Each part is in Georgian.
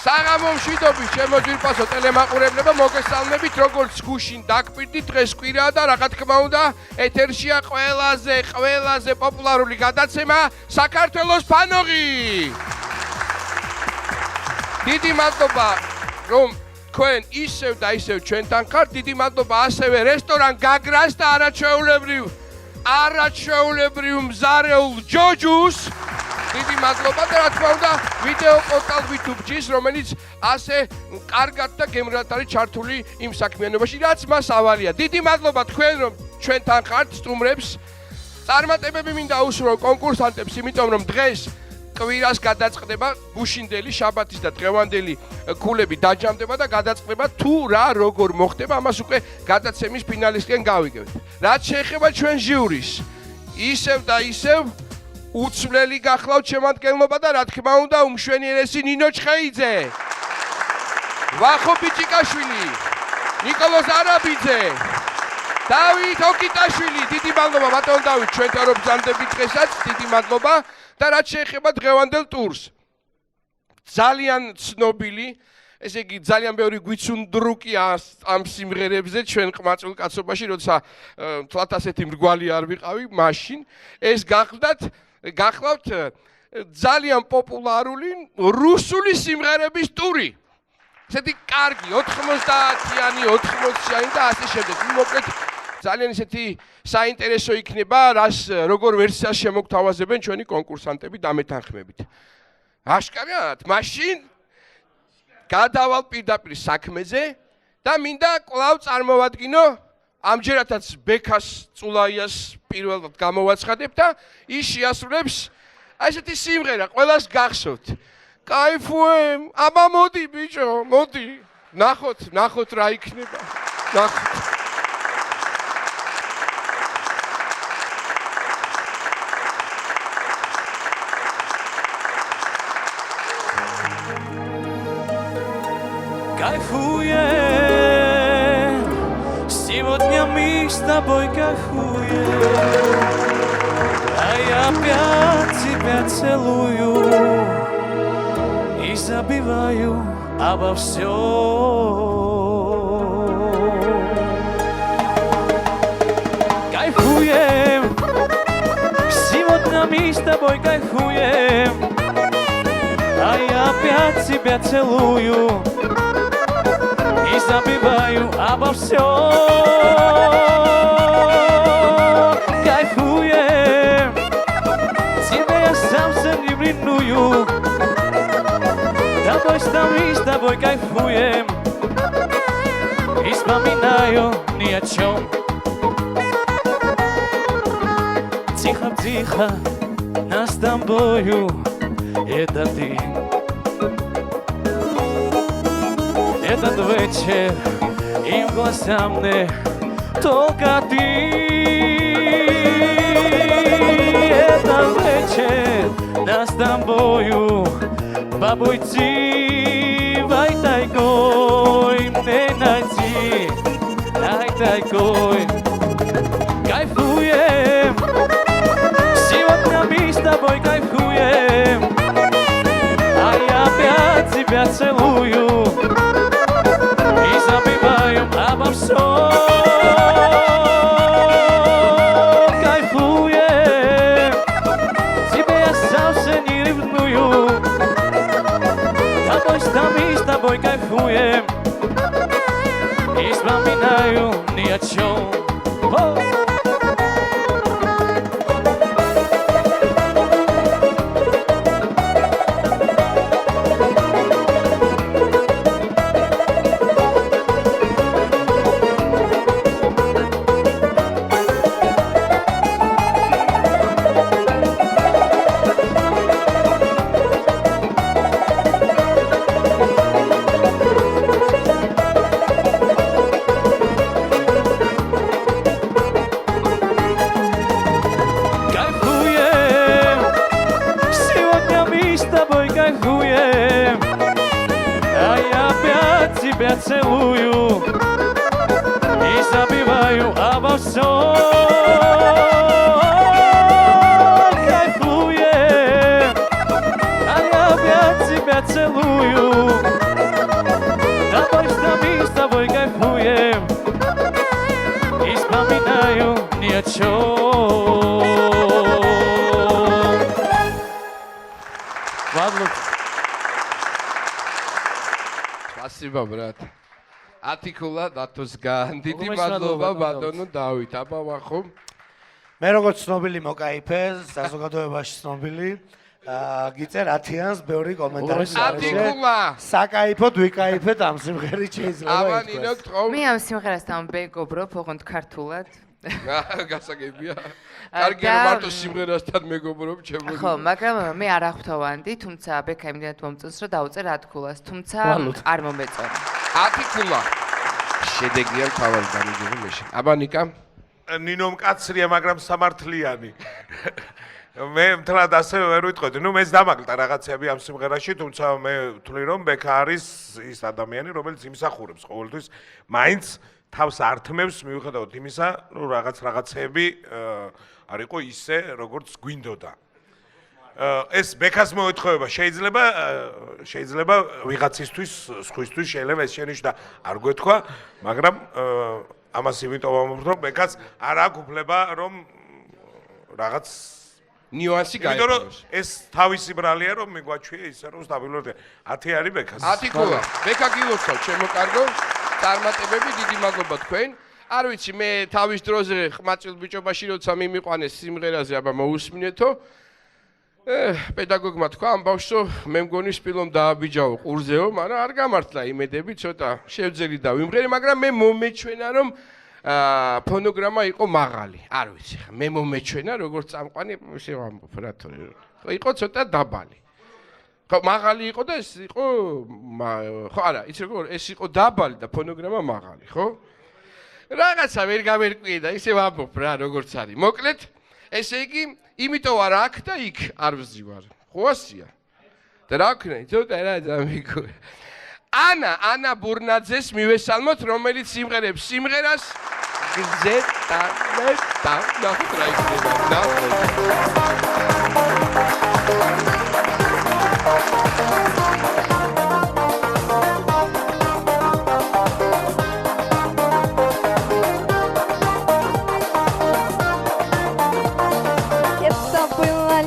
საღამო მშვიდობის ჩემო ძვირფასო ტელემაყურებლებო, მოგესალმებით, როგორც გუშინ დაგპირდით, დღეს კვირაა და რა თქმა უნდა, ეთერშია ყველაზე პოპულარული გადაცემა საქართველოს ფანოღი. დიდი მადლობა, რომ თქვენ ისევ და ისევ ჩვენთან ხართ. დიდი მადლობა ასევე რესტორან გაგრას და არაჩვეულებრივ მზარეულ ჯოჯუს. დიდი მადლობა და რა თქმა უნდა ვიდეო პორტალ YouTube-ს, რომელიც ასე კარგად და გემრიელად არის ჩართული იმ საქმიანობაში, რაც მას ავალია. დიდი მადლობა თქვენ, რომ ჩვენთან ხართ, სტუმრებს. წარმატებები მინდა უსურვო კონკურსანტებს, იმიტომ რომ დღეს კვირას გადაწყდება გუშინდელი, შაბათის და დღევანდელი ქულები დაჯამდება და გადაწყდება თუ რა როგორ მოხდება, ამას უკვე გადაცემის ფინალისკენ გავიგებთ. რაც შეეხება ჩვენ ჟიურის, ისევ და ისევ უცვლელი გახლავთ შემადგენლობა და რა თქმა უნდა უმშვენიერესი ნინო ჩხეიძე, ვახო ბიჭიკაშვილი, ნიკოლოზ არაბიძე, დავით ოკიტაშვილი. დიდი მადლობა ბატონ დავით, ჩვენთან რომ ბრძანდებით დღესაც, დიდი მადლობა. და რაც შეეხება დღევანდელ ტურს, ძალიან ცნობილი, ესე იგი ძალიან ბევრი გვიცუნდრუკია ამ სიმღერებზე ჩვენ ყმაწვილ კაცობაში, როცა თლათ ასეთი მრგვალი არ ვიყავი, მაშინ ეს გახლავთ ძალიან პოპულარული რუსული სიმღერების ტური. ესეთი კარგი 90-იანი, 80-იანი და ასე შემდეგ. მოკლედ ძალიან ისეთი საინტერესო იქნება, რას როგორ ვერსიას შემოგთავაზებენ ჩვენი კონკურსანტები დამეთანხმებით. აშკარად, მაშინ გადავალ პირდაპირ საქმეზე და მინდა კვლავ წარმოვადგინო, ამჯერადაც ბექას წულაიას პირველად გამოვაცხადებ და ის შეასრულებს ესეთი სიმღერა, ყველას გახსოვთ. კაიფუემ, აბა მოდი ბიჭო, მოდი. ნახოთ რა იქნება. ნახოთ. Кайфуем, сегодня мы с тобой кайфуем, а я опять тебя целую и забываю обо всем. Кайфуем, сегодня мы с тобой кайфуем, а я опять тебя целую и забываю обо всем. Кайфуем, тебя я совсем не ревную, тобой с тобой кайфуем и вспоминаю ни о чем. Тихо-тихо нас с тобою, это ты. Этот вечер им глазам мне только ты. Этот вечер нас с тобою побуди вай тайгой мне найти, ай тайгой. Кайфуем, сегодня мы с тобой кайфуем, а я опять тебя целую и забываем обо всем. Кайфуем, тебе я совсем не ревную, мы с тобой кайфуем и вспоминаю ни о чем. Кайфуем, а я опять тебя целую и забываю обо всем. Кайфуем, а я опять тебя целую. еще. Ладно. Спасибо, брат. ათიკულა დათოსგან. დიდი მადლობა ბატონო დავით. აბა ვახო. მე როგორც ცნობილი მოკაიფე, საზოგადოებაში ცნობილი, გიწერ ათიანს ბევრი კომენტარი ათიკულა. საკაიფოდ ვიკაიფეთ ამ სიმღერით შეიძლება აბა ითქვას. ნინო გთხოვ. მე ამ სიმღერასთან მეგობრობ, ოღონდ ქართულად. გასაგებია. კარგი რომ მარტო სიმღერასთან მეგობრობ ჩემო. ხო, მაგრამ მე არ აღვთოვანდი, თუმცა ბექა იმდენად მომწონს, რომ დავწერ ათქულას, თუმცა არ მომეწონა. ათიკულა. შედეგია თავად დამიგები მეშინ. აბა ნიკა. ნინო მკაცრია, მაგრამ სამართლიანი. მე მთლად ასევე ვერ ვიტყოდი. ნუ მეც დამაგლტა რაღაცები ამ სიმღერაში, თუმცა მე ვთვლი რომ ბექა არის ის ადამიანი, რომელიც იმსახურებს ყოველთვის მაინც თავს ართმევს მიუხედავად იმისა, რომ რაღაცები არ იყო ისე, როგორც გვინდოდა. ეს ბექას მოეთხოვება, შეიძლება ვიღაცისთვის, სხვისთვის შეიძლება ეს შენიშნა არ გვეთქვა, მაგრამ ამას იმიტომ ვამბობ, რომ ბექას არ აქვს უფლება, რომ რაღაც ნიუანსი იმიტომ რომ ეს თავისი ბრალია, რომ მიგვაჩვია ისე, რომ სტაბილურად 10 არის ბექას. ათიკულა. ბექა გილოცავ, ჩემო კარგო. წარმატებები, დიდი მადლობა თქვენ. არ ვიცი, მე თავის დროზე ხმაწვილ ბიჭობაში როცა მიმიყვანეს სიმღერაზე, აბა მოусმინეთო. პედაგოგმა თქვა ამ ბავშვს, რომ მე მგონი სპილომ დააბიჯაო ყურზეო, მაგრამ არ გამართლა იმედები, ცოტა შევძელი და ვიმღერე, მაგრამ მე მომეჩვენა, რომ ფონოგრამა იყო მაღალი. არ ვიცი, მე მომეჩვენა, როგორც წამყვანი, ისე ვამბობ, რატო. იყო ცოტა დაბალი. ხო, მაღალი იყო და ეს იყო ხო არა, იცი როგორ ეს იყო დაბალი და ფონოგრამა მაღალი, ხო? რაღაცა ვერ გამერკვიე და ისე ვამბობ რა, როგორც არის. მოკლედ, ესე იგი, იმიტომ არ აქ და იქ არ ვზივარ. ხო ასია? და რა ვქნე, ცოტა რა დამიგო. ანა ბურნაძეს მივესალმოთ, რომელიც სიმღერებს სიმღერას გზეთ და ნახოთ რა იქნება.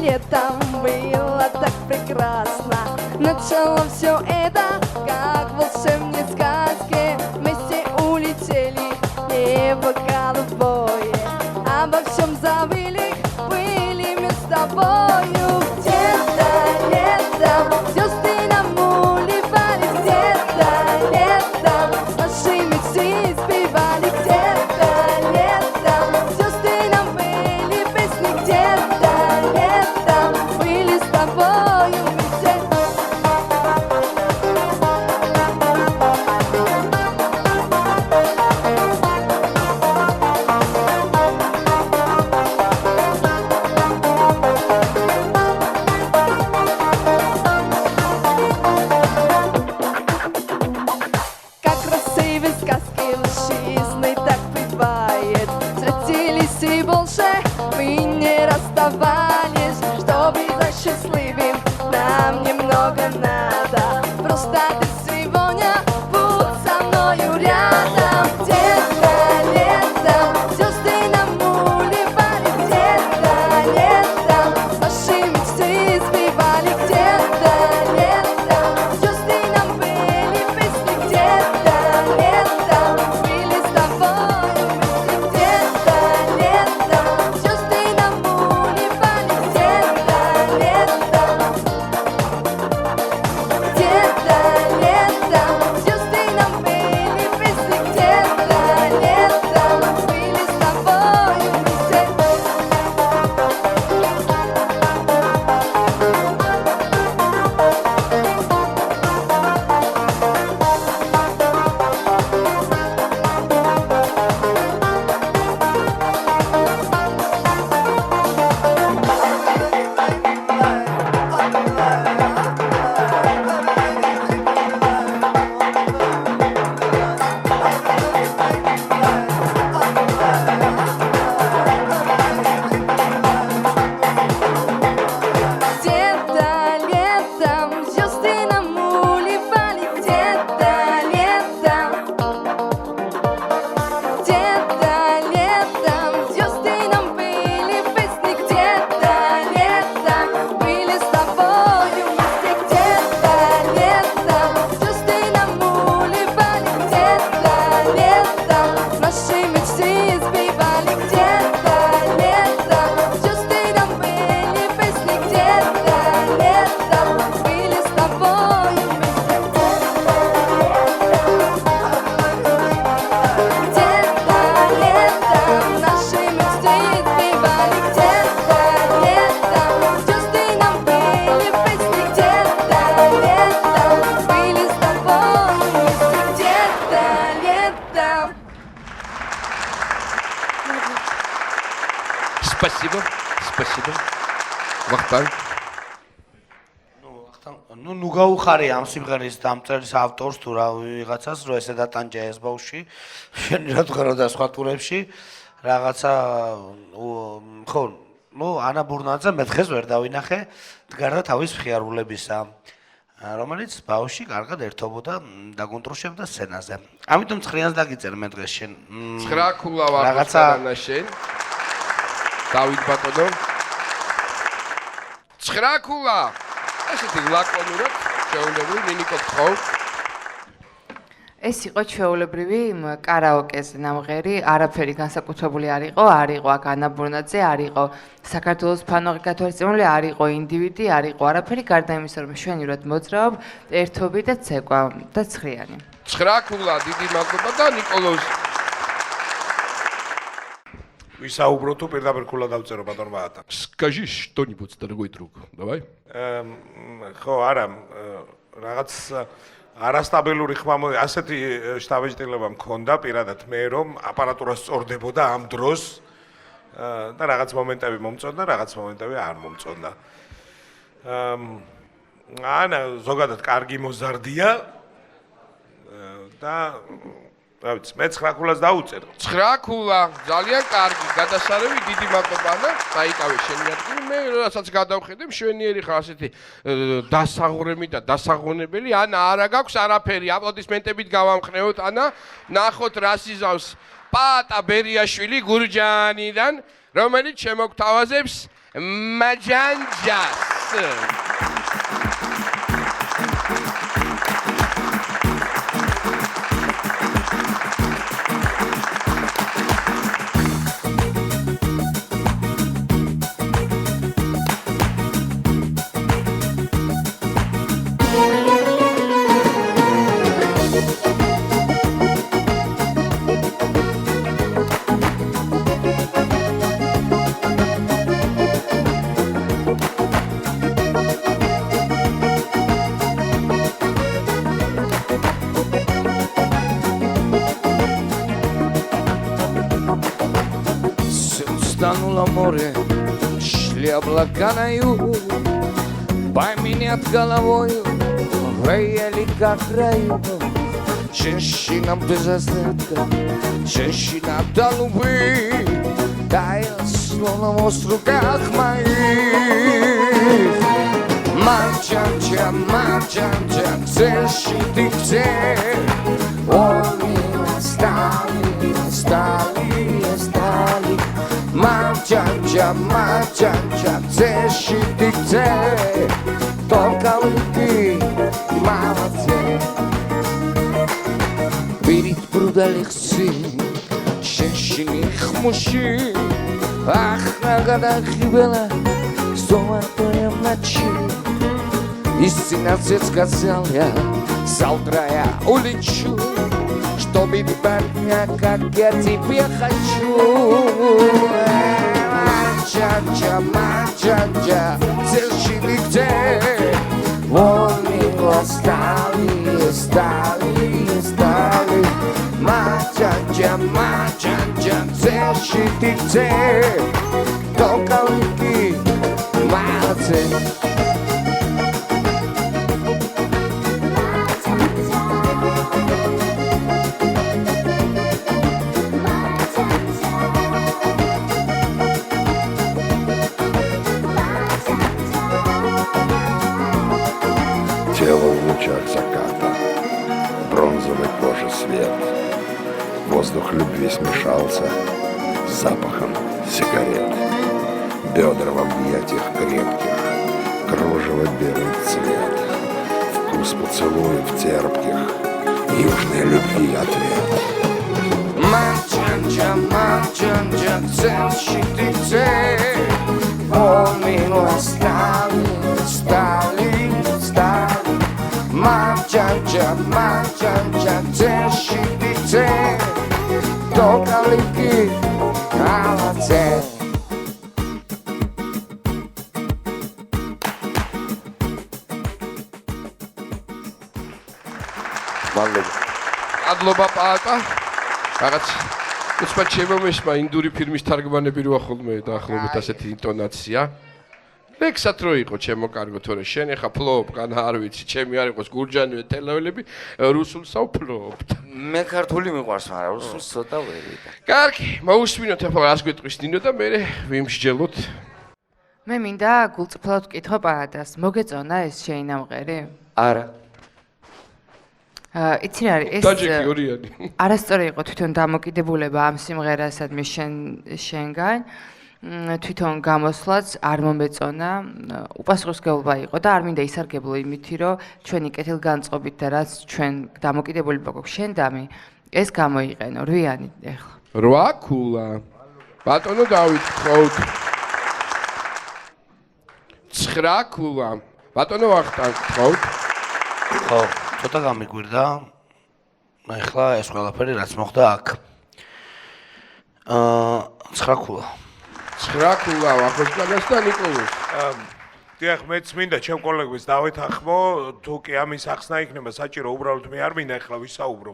Летом было так прекрасно. Начало все это, как в волшебной сказке. Вместе улетели небо голубое. Обо всем забыли, были мы с тобою. Где-то летом звезды нам улыбались. Где-то летом наши мечты сбивали. Где-то летом звезды нам были песни. Где-то были с тобою вместе. Спасибо. Вахтанг. ნუ გაუხარი ამ სიმღერის დამწერის ავტორს თუ რა ვიღაცას რომ ესე დატანჯა ეს ბავშვი შენ რა თქვა და სხვა ტურებში რაღაცა ხო ნუ ანა ბურნაძე მე დღეს ვერ დავინახე დგარა თავის მხიარულებისა რომელიც ბავშვი კარგად ერთობოდა დაგუნტროშებდა სცენაზე ამიტომ ცხრიანს დაგიწერ მე დღეს შენ 9 ქულა ვარ ხანა შენ დავით ბატონო 9 ქულა ესეთი ლაკონურად შეულებრივი ნინიკო გთხოვ ეს იყო ჩვეულებრივი კარაოკეს ნამღერი, არაფერი განსაკუთრებული არ იყო აქ ანა ბურნაძე, არ იყო საქართველოს ფანორი გათვალისწინებული, არ იყო ინდივიდი, არ იყო არაფერი გარდა იმისა, რომ შვენივრად მოძრაობ, ერთობი და ცეკვა და ცხრიანი. 9 ქულა, დიდი მადლობა და ნიკოლოზ. ვისაუბრო თუ პირდაპირ ქულა დავწერო ბატონ ბაატა. Скажи что-нибудь, дорогой друг. Давай. ხო, არა, რაღაც არასტაბილური ხმა ასეთი შტაბეჭდილება მქონდა პირადად მე რომ აპარატურა სწორდებოდა ამ დროს და რაღაც მომენტები მომწონდა, რაღაც მომენტები არ მომწონდა. ანა ზოგადად კარგი მოზარდია და რა ვიცი, მე 9 ქულას დაუწერ. 9 ქულა, ძალიან კარგი, გადასარევი, დიდი მადლობა და დაიკავე შენი ადგილი. მე რასაც გადავხედე, მშვენიერი ხარ ასეთი დასაღრემი და დასაღონებელი, ანა არა გაქვს არაფერი, აპლოდისმენტებით გავამხნევოთ, ანა, ნახოთ რას იზავს პაატა ბერიაშვილი გურჯაანიდან, რომელიც შემოგთავაზებს მაჯანჯას. L'amore шли облака на юг, поменять головою веяли как раю. Женщина без остатка, женщина до любви, таяла словно в руках моих. Мальчанча, мальчанча, ты где? Они остали. Мальчанча, ты где? Только ты, молодцы. Перед продали сын, женщиных мужчин. Ах, на годах была золотая ночи. Истинно все сказал я, завтра я улечу. Чтобы меня, как я тебе хочу. Мальчанча, зерщины где? Они остали. Мальчанча, зерщины где? Только руки, молодцы. Тело в лучах заката, бронзовой кожи свет. Воздух любви смешался с запахом сигарет. Бедра в объятиях крепких, кружево белый цвет. Вкус поцелуев терпких, южной любви ответ. Мальчанча, зерщины где? Они остали. Мальчанча, зерщины где? Только лики, молодцы. მადლობა პაატა. რაღაც უცბად შემომესმა ინდური ფილმის თარგმანები როა ხოლმე დაახლოებით ასეთი ინტონაცია. ლექსად რო იყო ჩემო კარგო, თორე შენ ეხა ფლობგან არ ვიცი, ჩემი არ იყოს გურჯანივე თელაველები რუსულსა ვფლობთ. მე ქართული მიყვარს, მაგრამ რუსულს ცოტა ვერ ვიდა. კარგი, მოусმინოთ ახლა რას გვეტყვის დინო და მე ვიმსჯელოთ. მე მინდა გულწრფელად ვკითხო პარადას. მოგეწონა ეს შეინამღერი? არა. იცი რა არის ეს დაჯექი ორიანი. არასწორი იყო თვითონ დამოკიდებულება ამ სიმღერასადმი შენგან. თვითონ გამოსვლაც არ მომეწონა, უპასუხისმგებლობა იყო და არ მინდა ისარგებლო იმითი, რომ ჩვენი კეთილგანწყობით და რაც ჩვენ დამოკიდებულება გვაქვს შენდამი, ეს გამოიყენო. რვიანი ეხლა. 8 ქულა. ბატონო დავით ხოთ. 9 ქულა. ბატონო ვახტანგ ხოთ. ხო, ცოტა გამიგვირდა. ეხლა ეს ყველაფერი რაც მოხდა აქ. 9 ქულა. 9 ქულა ვახოშკანას და ნიკოლოს. დიახ, მეც მინდა ჩემ კოლეგებს დავით ახმო, თუ კი ამის ახსნა იქნება საჭირო, უბრალოდ მე არ მინდა ახლა ვისაუბრო.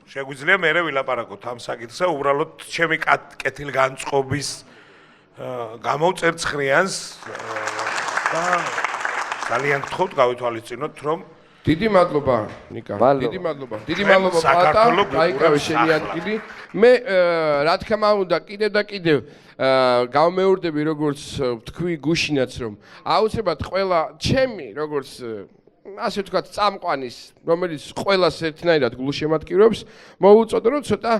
შეგვიძლია მე ვილაპარაკოთ ამ საკითხზე, უბრალოდ ჩემი კეთილგანწყობის გამოვწერ ცხრიანს და ძალიან გთხოვთ გავითვალისწინოთ, რომ დიდი მადლობა ნიკა. დიდი მადლობა. დიდი მადლობა საქართველოს პატა. დაიკავე შენი ადგილი. მე რა თქმა უნდა კიდევ და კიდევ გავმეორდები როგორც თქვი გუშინაც რომ აუცილებლად ყველა ჩემი როგორც ასე ვთქვათ წამყვანის რომელიც ყველას ერთნაირად გულშემატკივრებს მოუწოდო რომ ცოტა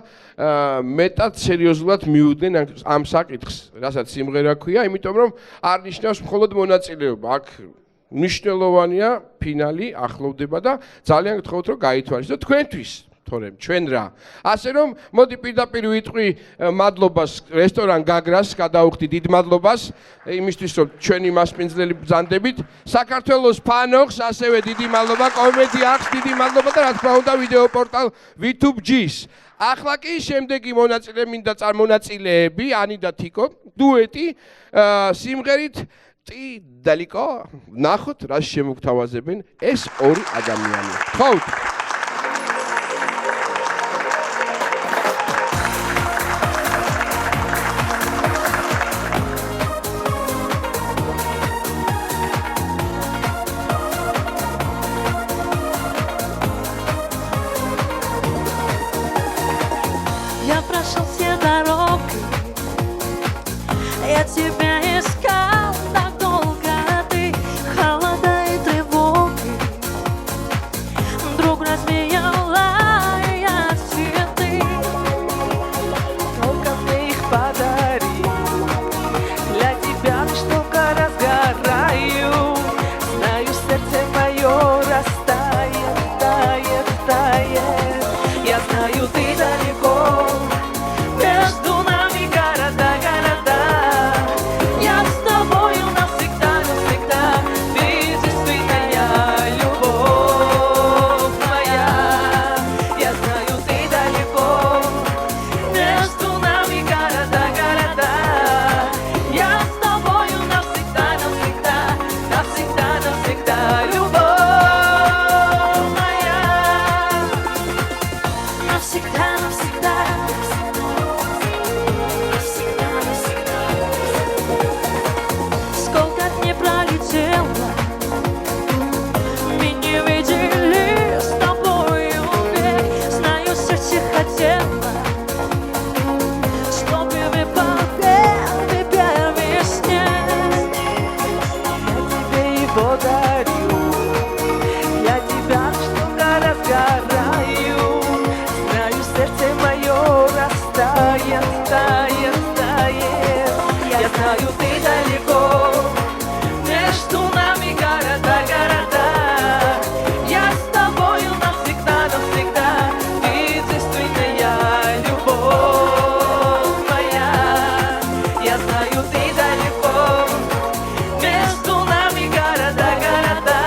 მეტად სერიოზულად მივუდნენ ამ საკითხს რასაც სიმღერა ქვია იმიტომ რომ არ ნიშნავს მხოლოდ მონაწილეობა აქ მნიშვნელოვანია ფინალი ახლოვდება და ძალიან გთხოვთ რომ გაითვალისწინოთ თქვენთვის თორემ ჩვენ რა ასე რომ მოდი პირდაპირ ვიტყვი მადლობას რესტორან გაგრას გადავხდი დიდ მადლობას იმისთვის რომ ჩვენი მასპინძლელი ბრძანდებით საქართველოს ფანოხს ასევე დიდი მადლობა კომედია აქვს დიდი მადლობა და რა თქმა უნდა ვიდეო პორტალ VTube-ს ახლა კი შემდეგი მონაწილეები ანი და თიკო დუეტი სიმღერით ტი დალიკო ნახოთ რა შემოგთავაზებენ ეს ორი ადამიანი ხოთ Я прошел все дороги, я тебя искал так долго, ты холода и тревоги. Вдруг развеяла я цветы, только мне их подари. Для тебя что-то разгораю, знаю, сердце мое растает, тает, тает. Я знаю, ты далеко. Между нами города, города. Я с тобою навсегда, навсегда. Ты единственная любовь моя. Я знаю, ты далеко. Между нами города, города. Я с тобою навсегда, навсегда. Навсегда, навсегда. Любовь моя. Навсегда, навсегда. Сколько дней пролетело, мы не видели с тобою век. Знаю, сердце хотело, чтобы выпал первый снег. Я тебе его дарю, я тебя что-то разгораю. Знаю, сердце мое растает, тает, тает. Я знаю, ты далеко. Между нами города, города. Я с тобою навсегда, навсегда. Ты единственная любовь моя. Я знаю, ты далеко. Между нами города, города.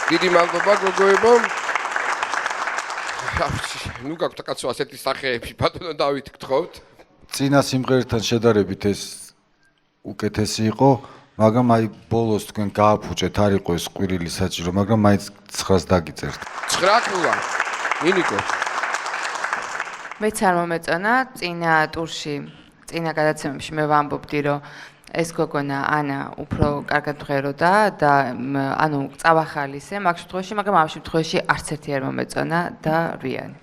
დიდი მადლობა გოგოებო. ნუ გაქვთ კაცო ასეთი სახეები, ბატონო დავით გთხოვთ. წინა სიმღერთან შედარებით ეს უკეთესი იყო, მაგრამ აი ბოლოს თქვენ გააფუჭეთ, არ იყო ეს ყვირილი საჭირო, მაგრამ მაინც 9-ს დაგიწერთ. 9 ქულა. ნინიკო. მეც არ მომეწონა წინა ტურში, წინა გადაცემებში მე ვამბობდი, რომ ეს გოგონა ანა უფრო კარგად მღეროდა და ანუ წავახალისე მაგ შემთხვევაში, მაგრამ ამ შემთხვევაში არც ერთი არ მომეწონა და რვიანი.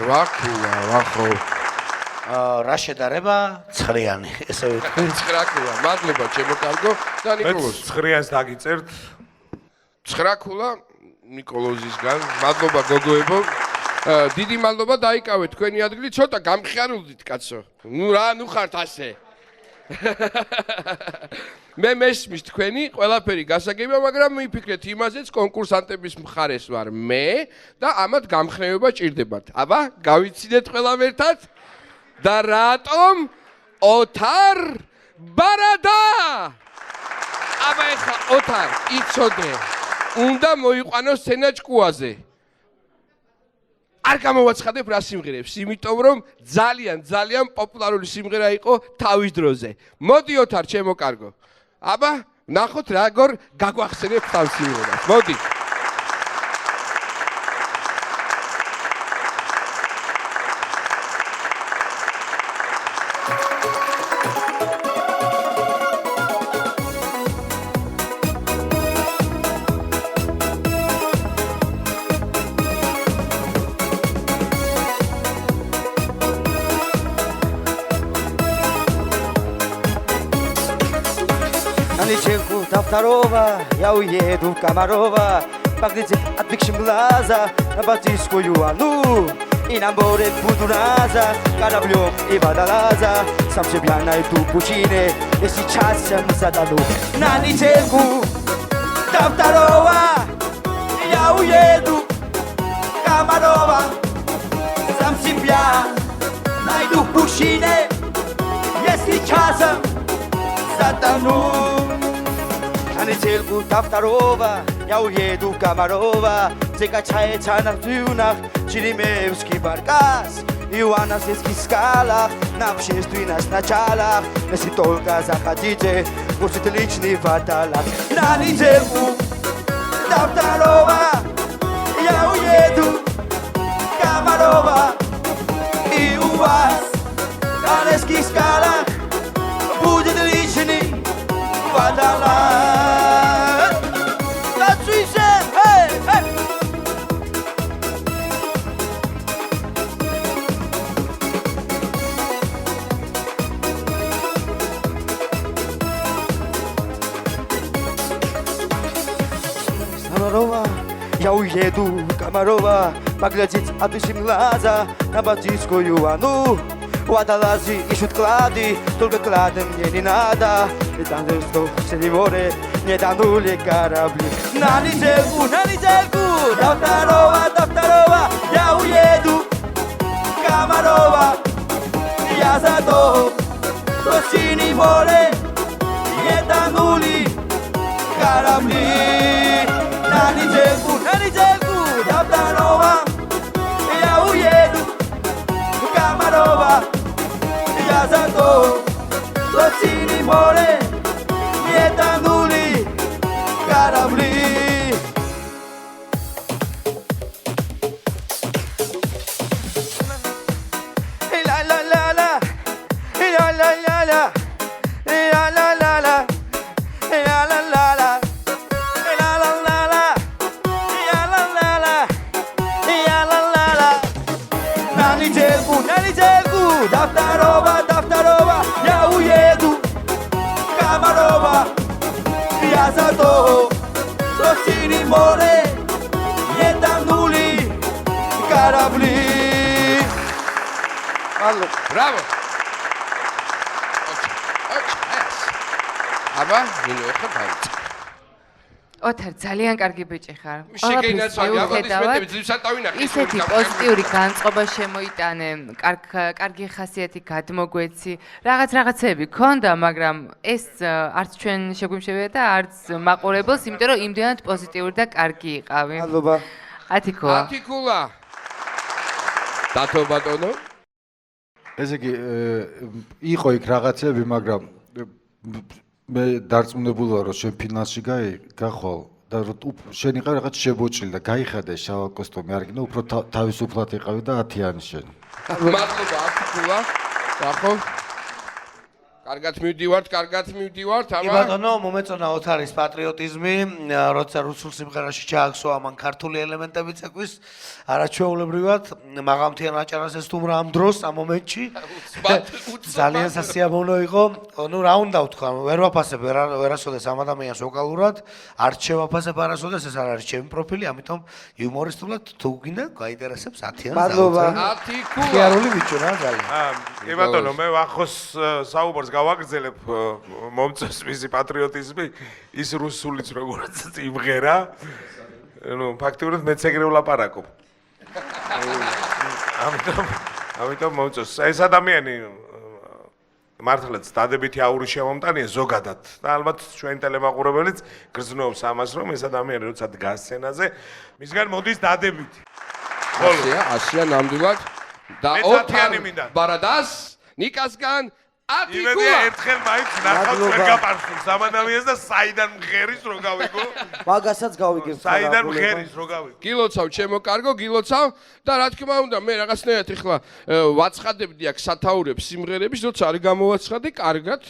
8 ქულა, ვახო. რა შედარება? 9-იანი, ესე ვიტყვი. 9 ქულა. მადლობა ჩემო კარგო და ნიკოლოზ. 9-იანს დაგიწერთ. 9 ქულა ნიკოლოზისგან. მადლობა გოგოებო. დიდი მადლობა დაიკავეთ თქვენი ადგილი, ცოტა გამხიარულდით კაცო. ნუ რა, ნუ ხართ ასე. მე მესმის თქვენი ყველაფერი გასაგებია, მაგრამ მიფიქრეთ იმაზეც კონკურსანტების მხარეს ვარ მე და ამათ გამხნევება ჭირდებათ. აბა, გავიცინეთ ყველამ ერთად და რატომ ოთარ ბარადა? აბა ეხა ოთარ იცოდე, უნდა მოიყვანოს სცენა ჭკუაზე. არ გამოვაცხადებ რა სიმღერებს, იმიტომ რომ ძალიან პოპულარული სიმღერა იყო თავის დროზე. მოდი ოთარ, ჩემო კარგო. აბა, ნახოთ როგორ გაგვახსენებ თავ სიმღერას. მოდი. Ничего второго, я уеду в Комарова, поглядеть от бикшим глаза на Балтийскую Ану. И на море буду раза, кораблем и водолаза. Сам себя найду в пучине, и сейчас я не задану. На недельку до второго я уеду в Комарова. Сам себя найду в пучине, если часом задану. На недельку до второго я уеду в Комарова. Закачается на дюнах Черемевский баркас и Ивановский скалах на общественных началах. Если только захотите, будет личный водолаз. На недельку до второго я уеду в Комарова. И у вас на Ивановских скалах будет личный водолаз. Я уеду в Комарова, поглядеть от души глаза на Балтийскую Ану. Водолазы ищут клады, только клады мне не надо. И там, что в море не тонули корабли. На недельку до второго я уеду в Комарова. Я за то, что в синем море не тонули корабли. На недельку до второго я уеду в Комарова. Я за то, что в синем море не тонули корабли. Ла-ла-ла-ла, ла-ла-ла-ла, ла-ла-ла-ла, ла-ла-ла-ла. На недельку до второго я уеду в Комарова. Я за то, что в синем море не тонули корабли. Браво! აბა, ნინო, ეხლა დაიწყე. ოთარ, ძალიან კარგი ბიჭი ხარ. შეგეინაცვალე, აპლოდისმენტები ძლივსად დავინახე. ისეთი პოზიტიური განწყობა შემოიტანე, კარგი ხასიათი გადმოგვეცი. რაღაცეები ქონდა, მაგრამ ეს არც ჩვენ შეგვიმშევია და არც მაყურებელს, იმიტომ რომ იმდენად პოზიტიური და კარგი იყავი. მადლობა. ათიკულა. ათიკულა. დათო ბატონო. ესე იგი იყო იქ რაღაცები, მაგრამ მე დარწმუნებული ვარ, რომ შენ ფინალში გახვალ და შენ იყავი რაღაც შებოჭილი და გაიხადე შავა კოსტუმი, არ გინდა უფრო თავისუფლად იყავი და 10-იანი შენ. მადლობა ათიკულა. ნახო. კარგად მივდივართ, კი ბატონო, მომეწონა ოთარის პატრიოტიზმი, როცა რუსულ სიმღერაში ჩააგსო ამან ქართული ელემენტები წეკვის, არაჩვეულებრივად, მაღალმთიან აჭარას ეს თუმრა ამ დროს, ამ მომენტში ძალიან სასიამოვნო იყო. ნუ რა უნდა ვთქვა, ვერ ვაფასებ ვერასოდეს ამ ადამიანს ვოკალურად, არც შევაფასებ არასოდეს, ეს არ არის ჩემი პროფილი, ამიტომ იუმორისტულად თუ გინდა გაინტერესებს 10-იან. მადლობა. ათიკულა. ხიარული ბიჭო რა ძალიან. კი ბატონო, მე ახოს საუბარს გავაგრძელებ მომწონს მისი პატრიოტიზმი, ის რუსულიც როგორც იმღერა. ნუ ფაქტიურად მეც ეგრე ვლაპარაკობ. ამიტომ მომწონს. ეს ადამიანი მართლაც დადებითი აური შემომტანია ზოგადად და ალბათ ჩვენ ტელემაყურებელიც გრძნობს ამას, რომ ეს ადამიანი როცა დგას სცენაზე, მისგან მოდის დადებითი. ასია ნამდვილად და ოთარ ბარადას ნიკასგან ათიკულა. ერთხელ მაინც ნახავთ ვერ გაპარსულს ამ ადამიანს და საიდან მღერის რო გავიგო? მაგასაც გავიგებ. საიდან მღერის რო გავიგო? გილოცავ ჩემო კარგო, გილოცავ და რა თქმა უნდა მე რაღაცნაირად ეხლა ვაცხადებდი აქ სათაურებს სიმღერების, როცა არ გამოვაცხადე, კარგად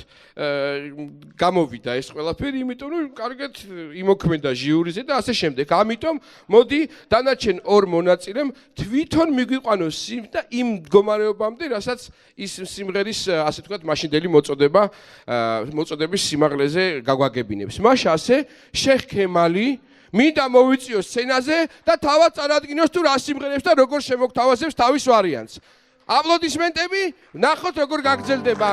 გამოვიდა ეს ყველაფერი, იმიტომ რომ კარგად იმოქმედა ჟიურიზე და ასე შემდეგ. ამიტომ მოდი დანარჩენ ორ მონაწილემ თვითონ მიგვიყვანოს და იმ მდგომარეობამდე, რასაც ის სიმღერის ასე თქვა მაშინდელი მოწოდების სიმაღლეზე გაგვაგებინებს. მაშ ასე შეხ ქემალი მინდა მოვიწიოს სცენაზე და თავად წარადგინოს თუ რა სიმღერებს და როგორ შემოგთავაზებს თავის ვარიანტს. აპლოდისმენტები, ნახოთ როგორ გაგრძელდება.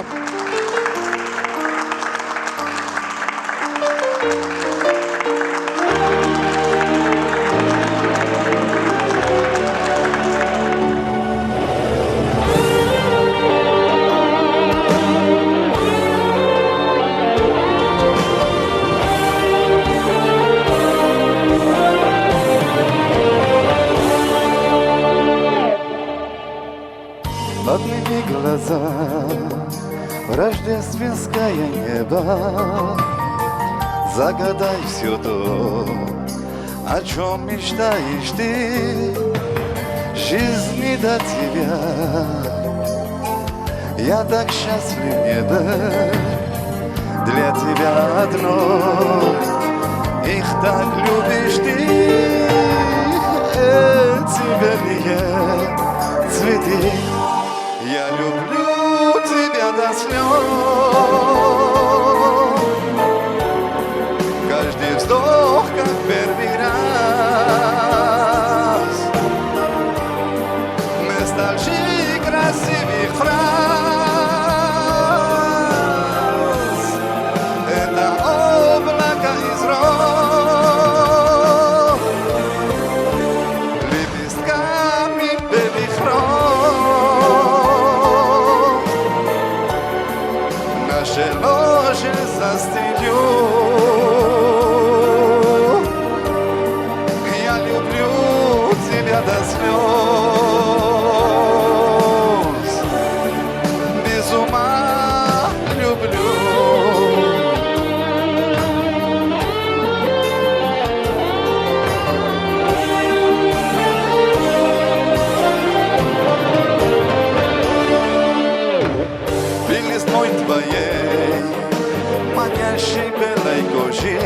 Подними глаза, рождественское небо, загадай все то, о чем мечтаешь ты, жизни до тебя. Я так счастлив, небо, для тебя одно, их так любишь ты, эти белые цветы. Я люблю тебя до слез. Каждый вздох, как первый раз. Ностальжи красивых фраз. Это облако из роз. Лепестками белых роз. Наше ложе застелю. Я люблю тебя до слез. Без ума люблю. Белизной твоей, манящей белой кожи,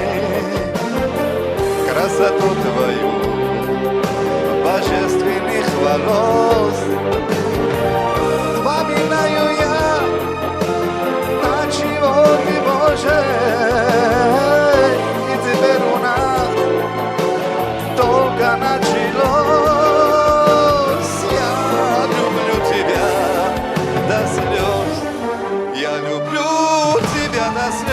красоту твою, божественных волос. Вспоминаю я, на чего ты, Боже, и теперь у нас только началось. Я люблю тебя до слез. Я люблю тебя до слез.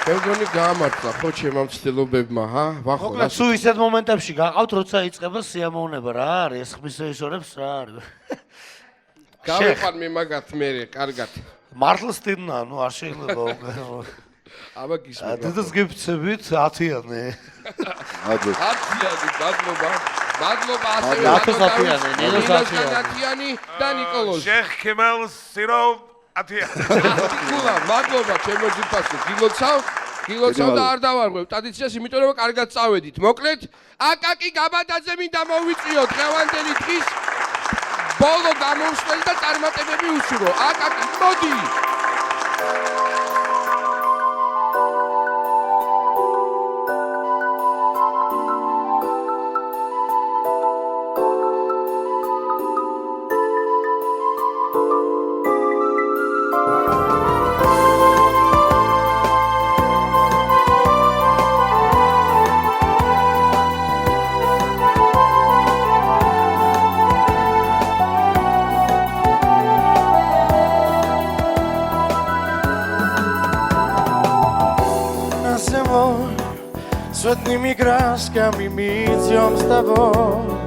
მე მგონი გაამართლა ხო ჩემო მცდელობებმა, ჰა? ვახო, მოკლედ სულ ისეთ მომენტებში გაყავთ, როცა იწყება სიამოვნება რა არის, ეს ხმის რეჟისორებს რა არის. გავეყარ მე მაგათ მე, კარგად. მართლაც თვითონ, ნუ არ შეიძლება. აბა გისმენთ. დედას გიფცებით 10-იანი. მადლობა ასევე ნინოს 10-იანი და ნიკოლოზ. შეხ ქემალ სიროვ 10-იანი. გულა, მადლობა ჩემო ძიფასო. გილოცავ და არ დავარღვევ ტრადიციას, იმიტომ რომ კარგად წავედით. მოკლედ, აკაკი გაბადაძე მინდა მოვიწვიო დღევანდელი დღის ბოლო გამოსვლელი და წარმატებები უსურო. აკაკი, მოდი. Сотнями красками мы идем с тобой,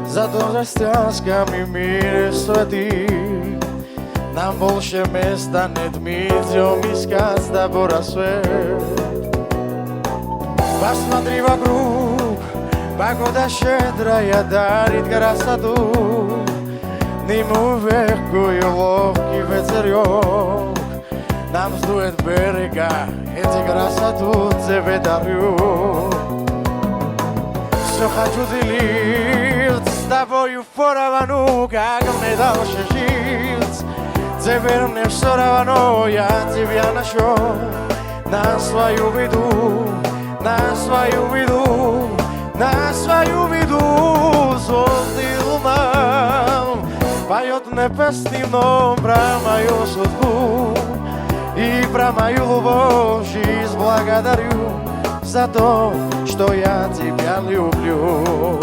зато за стяжками мир свети. Нам больше места нет, мы идем искать с тобой рассвет. Посмотри вокруг, погода щедрая дарит красоту. Нему легкую легкий ветерок нам сдует берега, эти красоту тебе дарю. Все хочу делить с тобою поровну, как мне дальше жить. Теперь мне все равно, я тебя нашел. На свою беду, на свою беду, на свою беду. Звезды луна поет небесным дном про мою судьбу. И про мою любовь жизнь благодарю за то, что я тебя люблю.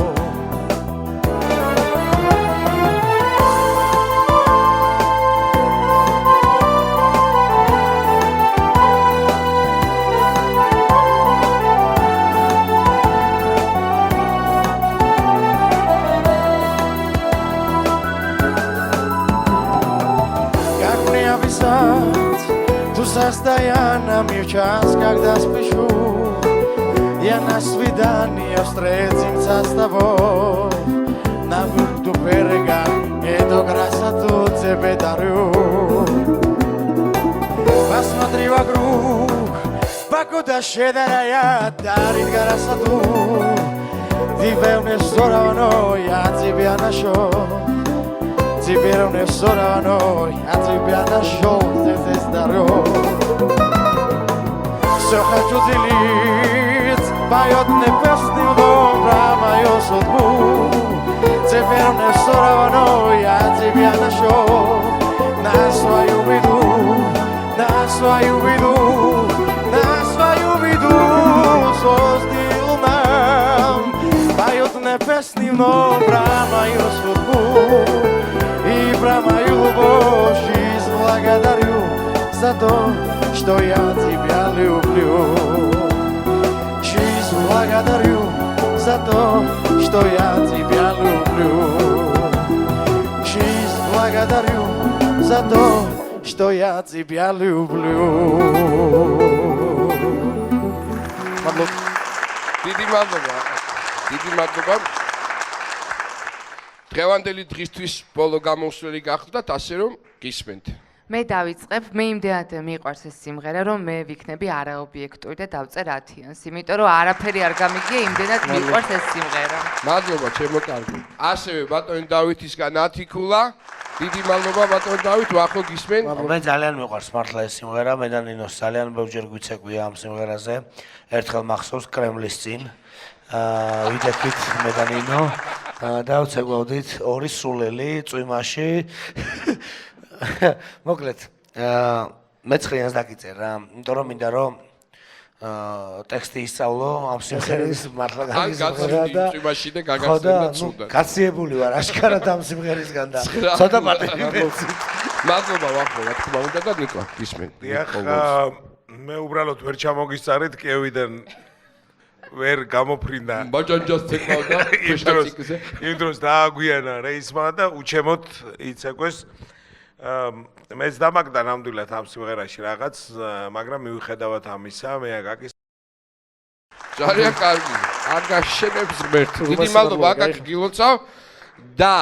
Как мне описать состояние в час, когда спешу, я на свидание встретимся с тобой. На бухту берега эту красоту тебе дарю. Посмотри вокруг, погода щедрая дарит красоту. Тебе мне все равно, я тебя нашел. Теперь мне все равно, я тебя нашел, здесь здоров. Все хочу делить, поет небесный дом про мою судьбу. Теперь мне все равно, я тебя нашел. На свою беду, на свою беду, на свою беду. Звезды луна поет небесный дом про мою судьбу. И про мою любовь жизнь благодарю за то, что я тебя люблю. Жизнь благодарю за то, что я тебя люблю. Жизнь благодарю за то, что я тебя люблю. დიდი მადლობა. დღევანდელი დღისთვის ბოლო გამოსვლელი გახლდათ, ასე რომ გისმენთ. მე დავიწყებ, მე იმდენად მიყვარს ეს სიმღერა, რომ მე ვიქნები არაობიექტური და დავწერ 10-იანს, იმიტომ რომ არაფერი არ გამიგია, იმდენად მიყვარს ეს სიმღერა. მადლობა, ჩემო კარგი. ასევე ბატონი დავითისგან 10 ქულა. დიდი მადლობა ბატონი დავით, ვახო გისმენ. მე ძალიან მიყვარს მართლა ეს სიმღერა, მე და ნინოს ძალიან ბევრჯერ გვიცეკვია ამ სიმღერაზე. ერთხელ მახსოვს კრემლის წინ. ვიდექით მე და ნინო დავცეკვავდით ორი სულელი წვიმაში. მოკლედ, მეცხრიანს დაგიწერ რა, იმიტომ რომ მინდა რომ ტექსტი ისწავლო ამ სიმღერის მართლა გაგიზღერა და წვიმაში და გაგახსენდა ცუდად. გაციებული ვარ აშკარად ამ სიმღერისგან და ცოტა პატივი მეცით. მადლობა ვახო, რა თქმა უნდა და ნიკო გისმენ. დიახ, მე უბრალოდ ვერ ჩამოგისწარით კიევიდან ვერ გამოფრინდა. ბაჯანჯას ცეკავდა ფეშტაციკზე. იმ დროს დააგვიანა რეისმა და უჩემოთ იცეკვეს. მეც დამაგდა ნამდვილად ამ სიმღერაში რაღაც, მაგრამ მიუხედავად ამისა, მე აკაკის ძალიან კარგი. არ გაშენებს ღმერთს. დიდი მადლობა აკაკი გილოცავ. და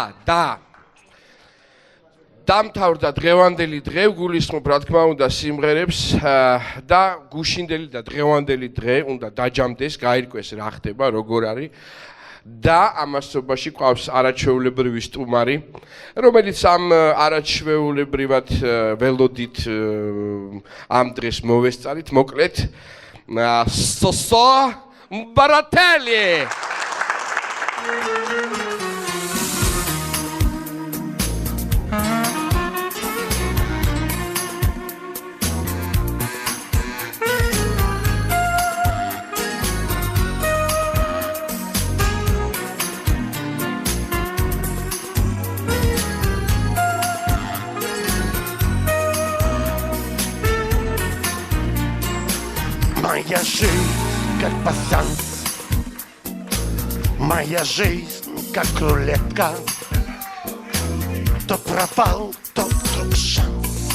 დამთავრდა დღევანდელი დღე, გულისხმობ რა თქმა უნდა სიმღერებს და გუშინდელი და დღევანდელი დღე უნდა დაჯამდეს, გაირკვეს რა ხდება, როგორ არის. და ამასობაში ყავს არაჩვეულებრივი სტუმარი, რომელიც ამ არაჩვეულებრივად ველოდით ამ დღეს მოვესწარით, მოკლედ სოსო ბარათელი. Моя жизнь как пасанс, моя жизнь как рулетка. То провал, то вдруг шанс,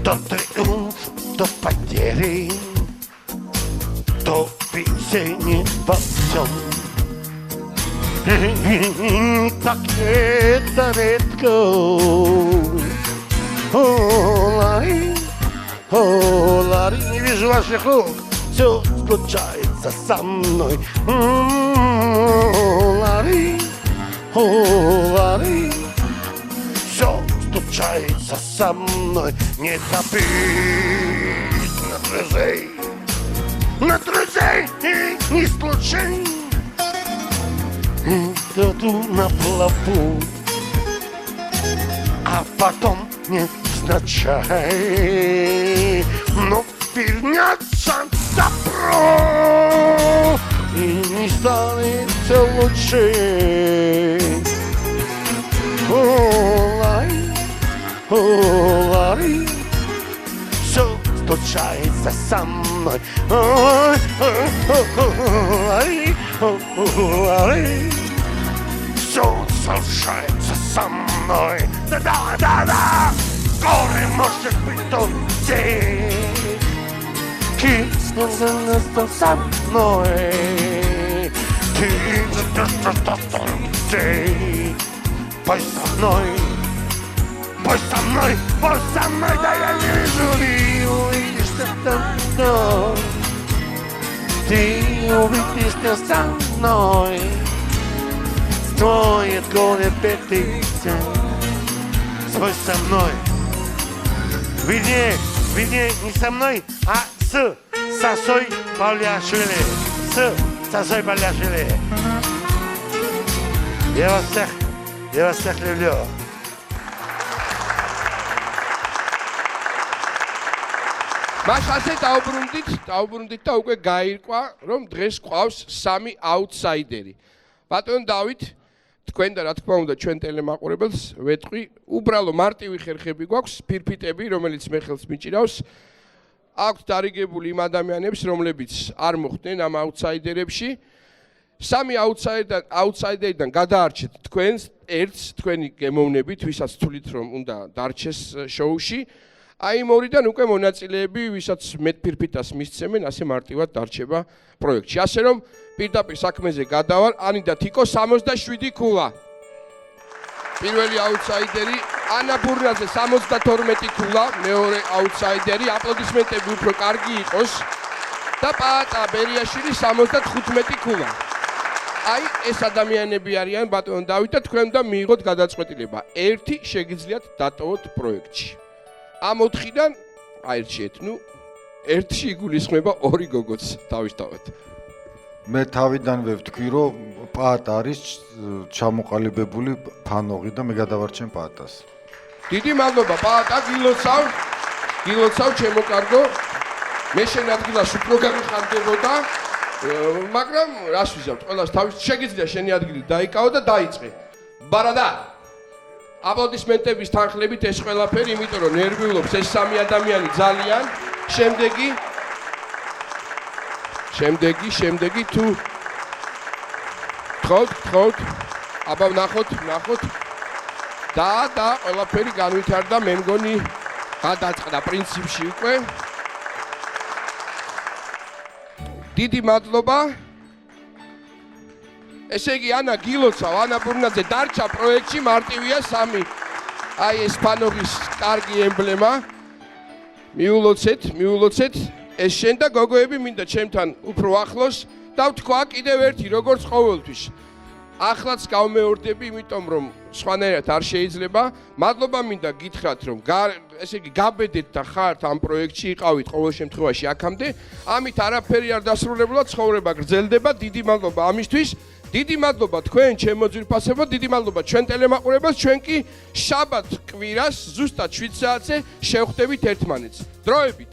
то триумф, то потери, то везение во всем. Так это редко. Лари, не вижу ваших рук, все случается со мной. Лари, Лари, все случается со мной. Не забыть на друзей и не случай. Иду на плаву, а потом невзначай, но вернется добро и не станет лучше. Лари, все случается со мной. Лари, все случается со мной. Да-да-да-да, горе может быть тот день, киснется со мной. Ты день, пой со мной, пой со мной, пой со мной, да я не вижу, ты увидишь со мной, ты увидишь со мной. Стоит горе петица, спой со мной. Вернее, не со мной, а с Сосой Павлиашвили. С Сосой Павлиашвили. Я вас всех люблю. მას ასე დაუბრუნდით და უკვე გაირკვა, რომ დღეს ყავს სამი აუტსაიდერი. ბატონ დავით, თქვენ და რა თქმა უნდა ჩვენ ტელემაყურებელს ვეთყვი, უბრალო მარტივი ხერხები გვაქვს, ფირფიტები, რომელიც მე ხელს მიჭირავს. აქვთ დარიგებული იმ ადამიანებს, რომლებიც არ მოხვდნენ ამ აუტსაიდერებში. სამი აუტსაიდერიდან გადაარჩეთ თქვენს ერთს, თქვენი გემოვნებით, ვისაც თვლით რომ უნდა დარჩეს შოუში. აი იმ ორიდან უკვე მონაწილეები, ვისაც მეტფირფიტას მისცემენ, ასე მარტივად დარჩება პროექტში. ასე რომ პირდაპირ საქმეზე გადავალ, ანი და თიკო 67 ქულა. პირველი აუტსაიდერი, ანა ბურნაძე 72 ქულა, მეორე აუტსაიდერი, აპლოდისმენტები უფრო კარგი იყოს და პაატა ბერიაშვილი 75 ქულა. აი ეს ადამიანები არიან ბატონ დავით და თქვენ და მიიღოთ გადაწყვეტილება. ერთი შეგიძლიათ დატოვოთ პროექტში. ამ 4-დან აირჩიეთ, ერთში იგულისხმება ორი გოგოც თავისთავად. მე თავიდანვე ვთქვი, რომ პაატა არის ჩამოყალიბებული ფანოღი და მე გადავარჩენ პაატას. დიდი მადლობა პაატა, გილოცავ ჩემო კარგო. მე შენ ადგილას უფრო გამიხარდებოდა, მაგრამ რას ვიზავთ, ყველას თავის შეგიძლია შენი ადგილი დაიკავო და დაიწყე. ბარადა აპლოდისმენტების თანხლებით ეს ყველაფერი, იმიტომ რომ ნერვიულობს ეს სამი ადამიანი ძალიან შემდეგი თუ თხოვთ აბა ვნახოთ და ყველაფერი განვითარდა მე მგონი გადაწყდა პრინციპში უკვე დიდი მადლობა ესე იგი ანა გილოცავ ანა ბურნაძე დარჩა პროექტში მარტივია 3 აი ეს ფანობის კარგი ემბლემა მიულოცეთ ეს შენ და გოგოები მინდა ჩემთან უფრო ახლოს და ვთქვა კიდევ ერთი როგორც ყოველთვის ახლაც გავმეორდები იმიტომ რომ სხვანაირად არ შეიძლება მადლობა მინდა გითხრათ რომ ესე იგი გაბედეთ და ხართ ამ პროექტში იყავით ყოველ შემთხვევაში აქამდე ამით არაფერი არ დასრულებულა ცხოვრება გრძელდება დიდი მადლობა ამისთვის დიდი მადლობა თქვენ ჩემო ძვირფასებო დიდი მადლობა ჩვენ ტელემაყურებელს ჩვენ კი შაბათ კვირას ზუსტად 7 საათზე შევხვდებით ერთმანეთს დროებით